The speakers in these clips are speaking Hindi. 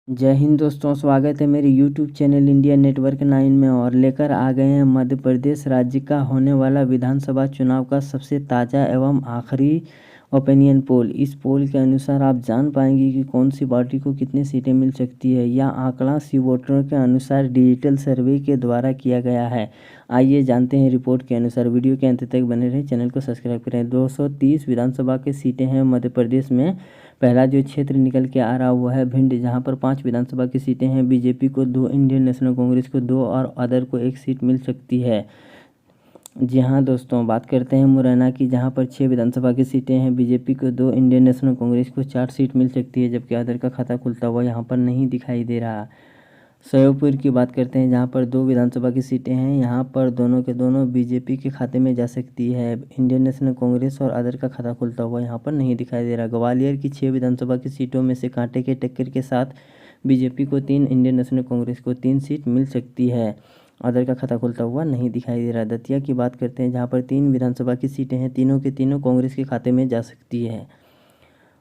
जय हिंद दोस्तों, स्वागत है मेरे यूट्यूब चैनल इंडिया नेटवर्क 9 में। और लेकर आ गए हैं मध्य प्रदेश राज्य का होने वाला विधानसभा चुनाव का सबसे ताज़ा एवं आखिरी ओपिनियन पोल। इस पोल के अनुसार आप जान पाएंगे कि कौन सी पार्टी को कितनी सीटें मिल सकती है। यह आंकड़ा सी वोटरों के अनुसार डिजिटल सर्वे के द्वारा किया गया है। आइए जानते हैं रिपोर्ट के अनुसार। वीडियो के अंत तक बने रहें, चैनल को सब्सक्राइब करें। 230 विधानसभा की सीटें हैं मध्य प्रदेश में। पहला जो क्षेत्र निकल के आ रहा वो है भिंड, जहां पर 5 विधानसभा की सीटें हैं। बीजेपी को 2, इंडियन नेशनल कांग्रेस को 2 और अदर को 1 सीट मिल सकती है। जी हाँ दोस्तों, बात करते हैं मुरैना की, जहां पर 6 विधानसभा की सीटें हैं। बीजेपी को 2, इंडियन नेशनल कांग्रेस को 4 सीट मिल सकती है, जबकि अदर का खाता खुलता हुआ यहाँ पर नहीं दिखाई दे रहा। श्योपुर की बात करते हैं, जहां पर 2 विधानसभा की सीटें हैं। यहां पर दोनों के दोनों बीजेपी के खाते में जा सकती है। इंडियन नेशनल कांग्रेस और अदर का खाता खुलता हुआ यहां पर नहीं दिखाई दे रहा। ग्वालियर की 6 विधानसभा की सीटों में से कांटे के टक्कर के साथ बीजेपी को 3, इंडियन नेशनल कांग्रेस को 3 सीट मिल सकती है। अदर का खाता खुलता हुआ नहीं दिखाई दे रहा। दतिया की बात करते हैं, जहाँ पर 3 विधानसभा की सीटें हैं। तीनों के तीनों कांग्रेस के खाते में जा सकती है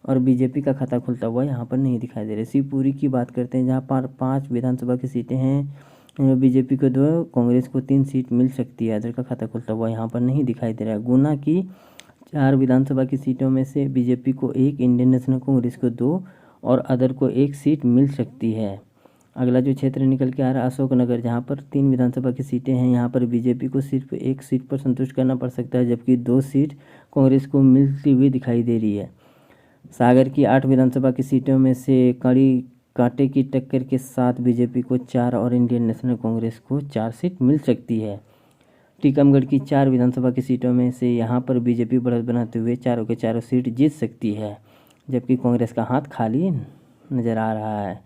और बीजेपी का खाता खुलता हुआ यहाँ पर नहीं दिखाई दे रहा। शिवपुरी की बात करते हैं, जहाँ पर 5 विधानसभा की सीटें हैं। बीजेपी को 2, कांग्रेस को 3 सीट मिल सकती है। अदर का खाता खुलता हुआ यहाँ पर नहीं दिखाई दे रहा है। गुना की 4 विधानसभा की सीटों में से बीजेपी को 1, इंडियन नेशनल कांग्रेस को 2 और अदर को 1 सीट मिल सकती है। अगला जो क्षेत्र निकल के आ रहा है अशोकनगर, जहाँ पर 3 विधानसभा की सीटें हैं। यहाँ पर बीजेपी को सिर्फ 1 सीट पर संतुष्ट करना पड़ सकता है, जबकि 2 सीट कांग्रेस को मिलती हुई दिखाई दे रही है। सागर की 8 विधानसभा की सीटों में से कड़ी कांटे की टक्कर के साथ बीजेपी को 4 और इंडियन नेशनल कांग्रेस को 4 सीट मिल सकती है। टीकमगढ़ की 4 विधानसभा की सीटों में से यहां पर बीजेपी बढ़त बनाते हुए चारों के चारों सीट जीत सकती है, जबकि कांग्रेस का हाथ खाली नजर आ रहा है।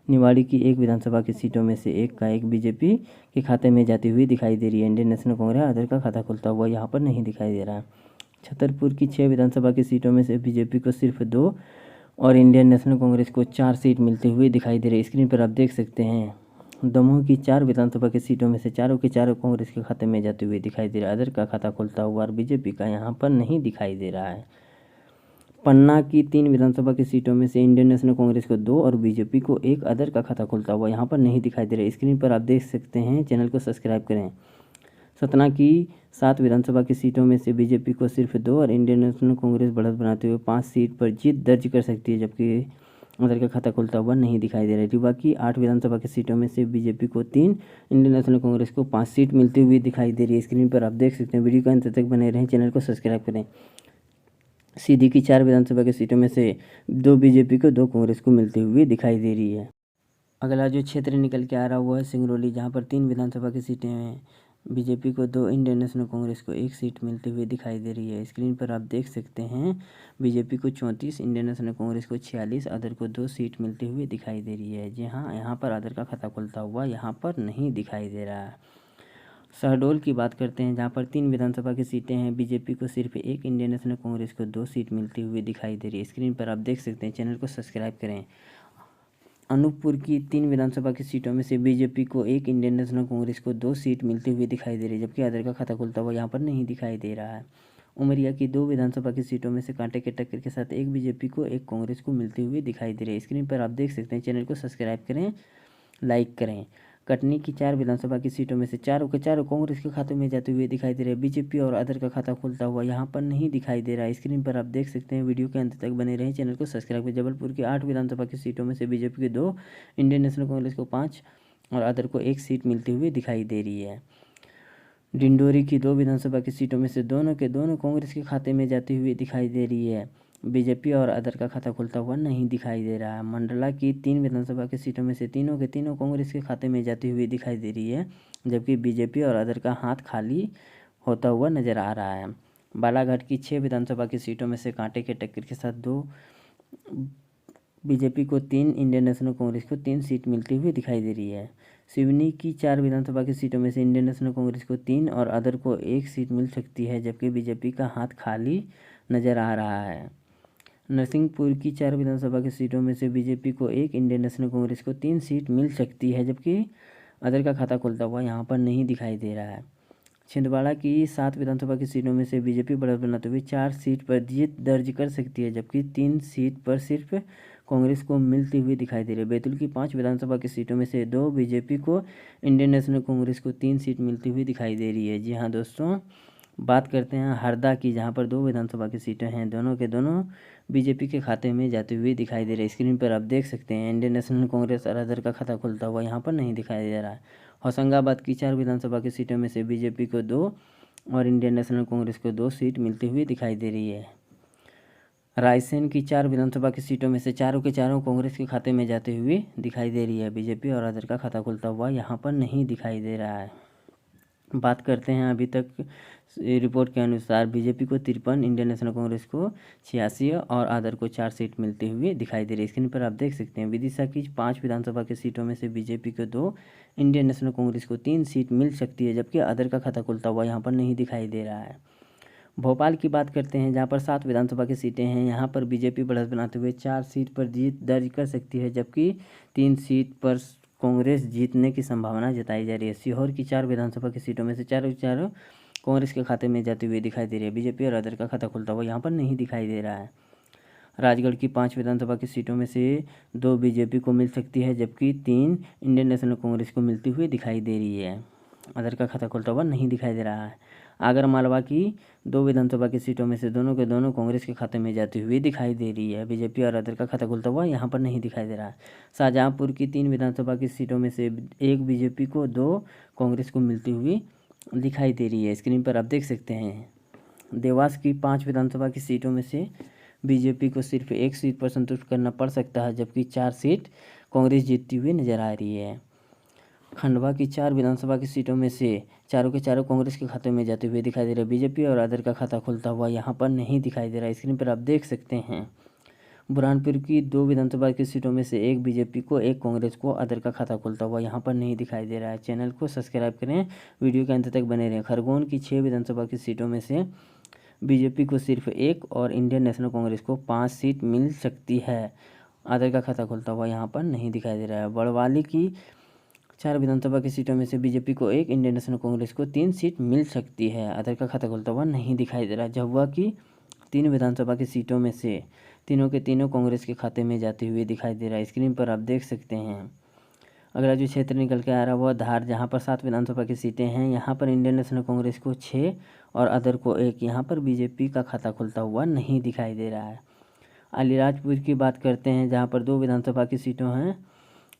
निवाड़ी की 1 विधानसभा की सीटों में से 1 का 1 बीजेपी के खाते में जाती हुई दिखाई दे रही है। इंडियन नेशनल कांग्रेस अदर का खाता खुलता हुआ यहाँ पर नहीं दिखाई दे रहा है। छतरपुर की 6 विधानसभा की सीटों में से बीजेपी को सिर्फ 2 और इंडियन नेशनल कांग्रेस को 4 सीट मिलते हुए दिखाई दे रही है। स्क्रीन पर आप देख सकते हैं। दमोह की 4 विधानसभा की सीटों में से चारों के चारों कांग्रेस के खाते में जाते हुए दिखाई दे रहा है। अदर का खाता खुलता हुआ और बीजेपी का यहाँ पर नहीं दिखाई दे रहा है। पन्ना की 3 विधानसभा की सीटों में से इंडियन नेशनल कांग्रेस को 2 और बीजेपी को 1 अदर का खाता खुलता हुआ यहाँ पर नहीं दिखाई दे रहा है। स्क्रीन पर आप देख सकते हैं, चैनल को सब्सक्राइब करें। सतना की 7 विधानसभा की सीटों में से बीजेपी को सिर्फ 2 और इंडियन नेशनल कांग्रेस बढ़त बनाते हुए 5 सीट पर जीत दर्ज कर सकती है, जबकि अदर का खाता खुलता हुआ नहीं दिखाई दे रहा है। रीवा की 8 विधानसभा की सीटों में से बीजेपी को 3, इंडियन नेशनल कांग्रेस को 5 सीट मिलती हुई दिखाई दे रही है। स्क्रीन पर आप देख सकते हैं। वीडियो का अंत तक बने रहें, चैनल को सब्सक्राइब करें। सीधी की 4 विधानसभा की सीटों में से 2 बीजेपी को 2 कांग्रेस को मिलती हुई दिखाई दे रही है। अगला जो क्षेत्र निकल के आ रहा है वो है सिंगरौली, जहाँ पर 3 विधानसभा की सीटें हैं। बीजेपी को 2, इंडियन नेशनल कांग्रेस को 1 सीट मिलती हुई दिखाई दे रही है। स्क्रीन पर आप देख सकते हैं। बीजेपी को 34, इंडियन नेशनल कांग्रेस को 46, अदर को 2 सीट मिलती हुई दिखाई दे रही है। जी हाँ, यहाँ पर अदर का खाता खुलता हुआ यहाँ पर नहीं दिखाई दे रहा है। शहडोल की बात करते हैं, जहाँ पर 3 विधानसभा की सीटें हैं। बीजेपी को सिर्फ 1, इंडियन नेशनल कांग्रेस को 2 सीट मिलती हुई दिखाई दे रही है। स्क्रीन पर आप देख सकते हैं, चैनल को सब्सक्राइब करें। अनूपपुर की 3 विधानसभा की सीटों में से बीजेपी को 1, इंडियन नेशनल कांग्रेस को 2 सीट मिलती हुई दिखाई दे रही है, जबकि अदर का खाता खुलता हुआ यहाँ पर नहीं दिखाई दे रहा है। उमरिया की 2 विधानसभा की सीटों में से कांटे के टक्कर के साथ 1 बीजेपी को 1 कांग्रेस को मिलती हुई दिखाई दे रही है। स्क्रीन पर आप देख सकते हैं, चैनल को सब्सक्राइब करें, लाइक करें। कटनी की 4 विधानसभा की सीटों में से चारों के चारों कांग्रेस के खाते में जाते हुए दिखाई दे रहे हैं। बीजेपी और अदर का खाता खुलता हुआ यहाँ पर नहीं दिखाई दे रहा है। स्क्रीन पर आप देख सकते हैं। वीडियो के अंत तक बने रहें, चैनल को सब्सक्राइब करें। जबलपुर की 8 विधानसभा की सीटों में से बीजेपी के 2, इंडियन नेशनल कांग्रेस को 5 और अदर को 1 सीट मिलती हुई दिखाई दे रही है। डिंडोरी की 2 विधानसभा की सीटों में से दोनों के दोनों कांग्रेस के खाते में जाती हुई दिखाई दे रही है। बीजेपी और अदर का खाता खुलता हुआ नहीं दिखाई दे रहा है। मंडला की 3 विधानसभा की सीटों में से तीनों के तीनों कांग्रेस के खाते में जाती हुई दिखाई दे रही है, जबकि बीजेपी और अदर का हाथ खाली होता हुआ नजर आ रहा है। बालाघाट की 6 विधानसभा की सीटों में से कांटे के टक्कर के साथ 2 बीजेपी को 3, इंडियन नेशनल कांग्रेस को 3 सीट मिलती हुई दिखाई दे रही है। सिवनी की 4 विधानसभा की सीटों में से इंडियन नेशनल कांग्रेस को 3 और अदर को 1 सीट मिल सकती है, जबकि बीजेपी का हाथ खाली नजर आ रहा है। नरसिंहपुर की 4 विधानसभा की सीटों में से बीजेपी को 1, इंडियन नेशनल कांग्रेस को 3 सीट मिल सकती है, जबकि अदर का खाता खुलता हुआ यहाँ पर नहीं दिखाई दे रहा है। छिंदवाड़ा की 7 विधानसभा की सीटों में से बीजेपी बढ़त बनाते हुए 4 सीट पर जीत दर्ज कर सकती है, जबकि 3 सीट पर सिर्फ कांग्रेस को मिलती हुई दिखाई दे रही है। बैतूल की 5 विधानसभा की सीटों में से 2 बीजेपी को, इंडियन नेशनल कांग्रेस को 3 सीट मिलती हुई दिखाई दे रही है। जी हाँ दोस्तों, बात करते हैं हरदा की, जहां पर 2 विधानसभा की सीटें हैं, दोनों के दोनों बीजेपी के खाते में जाती हुई दिखाई दे रही है। स्क्रीन पर आप देख सकते हैं इंडियन नेशनल कांग्रेस और अदर का खाता खुलता हुआ यहाँ पर नहीं दिखाई दे रहा है। होशंगाबाद की 4 विधानसभा की सीटों में से बीजेपी को 2 और इंडियन नेशनल कांग्रेस को 2 सीट मिलती हुई दिखाई दे रही है। रायसेन की 4 विधानसभा की सीटों में से चारों के चारों कांग्रेस के खाते में जाते हुए दिखाई दे रही है। बीजेपी और अदर का खाता खुलता हुआ यहाँ पर नहीं दिखाई दे रहा है। बात करते हैं अभी तक रिपोर्ट के अनुसार बीजेपी को 53, इंडियन नेशनल कांग्रेस को 86 और अदर को 4 सीट मिलती हुई दिखाई दे रही है। स्क्रीन पर आप देख सकते हैं विदिशा की 5 विधानसभा की सीटों में से बीजेपी को 2, इंडियन नेशनल कांग्रेस को 3 सीट मिल सकती है, जबकि अदर का खाता खुलता हुआ यहाँ पर नहीं दिखाई दे रहा है। भोपाल की बात करते हैं, जहाँ पर 7 विधानसभा की सीटें हैं। यहाँ पर बीजेपी बढ़त बनाते हुए 4 सीट पर जीत दर्ज कर सकती है, जबकि 3 सीट पर कांग्रेस जीतने की संभावना जताई जा रही है। सीहोर की 4 विधानसभा की सीटों में से चारों कांग्रेस के खाते में जाती हुई दिखाई दे रही है। बीजेपी और अदर का खाता खुलता हुआ यहाँ पर नहीं दिखाई दे रहा है। राजगढ़ की 5 विधानसभा की सीटों में से 2 बीजेपी को मिल सकती है, जबकि 3 इंडियन नेशनल कांग्रेस को मिलती हुई दिखाई दे रही है। अदर का खाता खुलता हुआ नहीं दिखाई दे रहा है। आगर मालवा की 2 विधानसभा की सीटों में से दोनों के दोनों कांग्रेस के खाते में जाती हुई दिखाई दे रही है। बीजेपी और अदर का खाता खुलता हुआ यहाँ पर नहीं दिखाई दे रहा है। शाहजहाँपुर की 3 विधानसभा की सीटों में से 1 बीजेपी को, 2 कांग्रेस को मिलती हुई दिखाई दे रही है। स्क्रीन पर आप देख सकते हैं देवास की 5 विधानसभा की सीटों में से बीजेपी को सिर्फ 1 सीट पर संतुष्ट करना पड़ सकता है, जबकि 4 सीट कांग्रेस जीतती हुई नजर आ रही है। खंडवा की 4 विधानसभा की सीटों में से चारों के चारों कांग्रेस के खाते में जाते हुए दिखाई दे रहे हैं। बीजेपी और अदर का खाता खुलता हुआ यहाँ पर नहीं दिखाई दे रहा है। स्क्रीन पर आप देख सकते हैं बुरहानपुर की 2 विधानसभा की सीटों में से 1 बीजेपी को, 1 कांग्रेस को, अदर का खाता खुलता हुआ यहाँ पर नहीं दिखाई दे रहा है। चैनल को सब्सक्राइब करें, वीडियो के अंत तक बने रहें। खरगोन की 6 विधानसभा की सीटों में से बीजेपी को सिर्फ 1 और इंडियन नेशनल कांग्रेस को 5 सीट मिल सकती है। अदर का खाता खुलता हुआ यहाँ पर नहीं दिखाई दे रहा है। बड़वाली की 4 विधानसभा की सीटों में से बीजेपी को 1, इंडियन नेशनल कांग्रेस को 3 सीट मिल सकती है। अदर का खाता खुलता हुआ नहीं दिखाई दे रहा है। झाबुआ की 3 विधानसभा की सीटों में से तीनों के तीनों कांग्रेस के खाते में जाते हुए दिखाई दे रहा है। स्क्रीन पर आप देख सकते हैं। अगला जो क्षेत्र निकल के आ रहा है वह धार, जहां पर 7 विधानसभा की सीटें हैं। यहाँ पर इंडियन नेशनल कांग्रेस को 6 और अदर को 1। यहाँ पर बीजेपी का खाता खुलता हुआ नहीं दिखाई दे रहा है। अलीराजपुर की बात करते हैं, जहाँ पर 2 विधानसभा की सीटों हैं।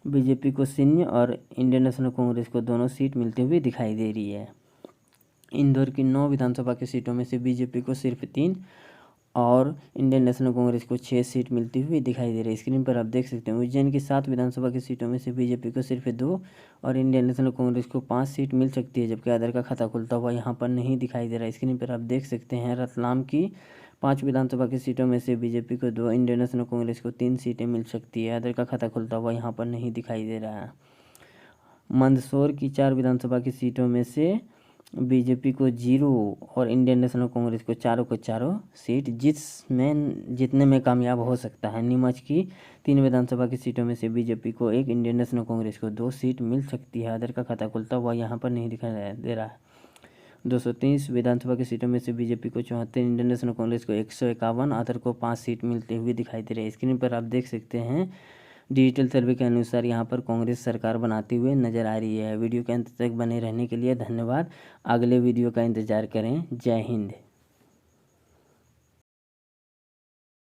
बीजेपी को 0 और इंडियन नेशनल कांग्रेस को दोनों सीट मिलती हुई दिखाई दे रही है। इंदौर की 9 विधानसभा की सीटों में से बीजेपी को सिर्फ 3 और इंडियन नेशनल कांग्रेस को 6 सीट मिलती हुई दिखाई दे रही है। स्क्रीन पर आप देख सकते हैं उज्जैन की 7 विधानसभा की सीटों में से बीजेपी को सिर्फ 2 और इंडियन नेशनल कांग्रेस को 5 सीट मिल सकती है, जबकि अदर का खाता खुलता हुआ यहाँ पर नहीं दिखाई दे रहा है। स्क्रीन पर आप देख सकते हैं रतलाम की 5 विधानसभा की सीटों में से बीजेपी को 2, इंडियन नेशनल कांग्रेस को 3 सीटें मिल सकती है। अदर का खाता खुलता हुआ यहाँ पर नहीं दिखाई दे रहा है। मंदसौर की 4 विधानसभा की सीटों में से बीजेपी को 0 और इंडियन नेशनल कांग्रेस को चारों सीट जीतने में कामयाब हो सकता है। नीमच की 3 विधानसभा की सीटों में से बीजेपी को 1, इंडियन नेशनल कांग्रेस को 2 सीट मिल सकती है। अदर का खाता खुलता हुआ यहाँ पर नहीं दिखाई दे रहा है। 230 विधानसभा की सीटों में से बीजेपी को 74, इंडियन नेशनल कांग्रेस को 151, अदर को 5 सीट मिलते हुए दिखाई दे रही है। स्क्रीन पर आप देख सकते हैं डिजिटल सर्वे के अनुसार यहाँ पर कांग्रेस सरकार बनाते हुए नजर आ रही है। वीडियो के अंत तक बने रहने के लिए धन्यवाद। अगले वीडियो का इंतजार करें। जय हिंद।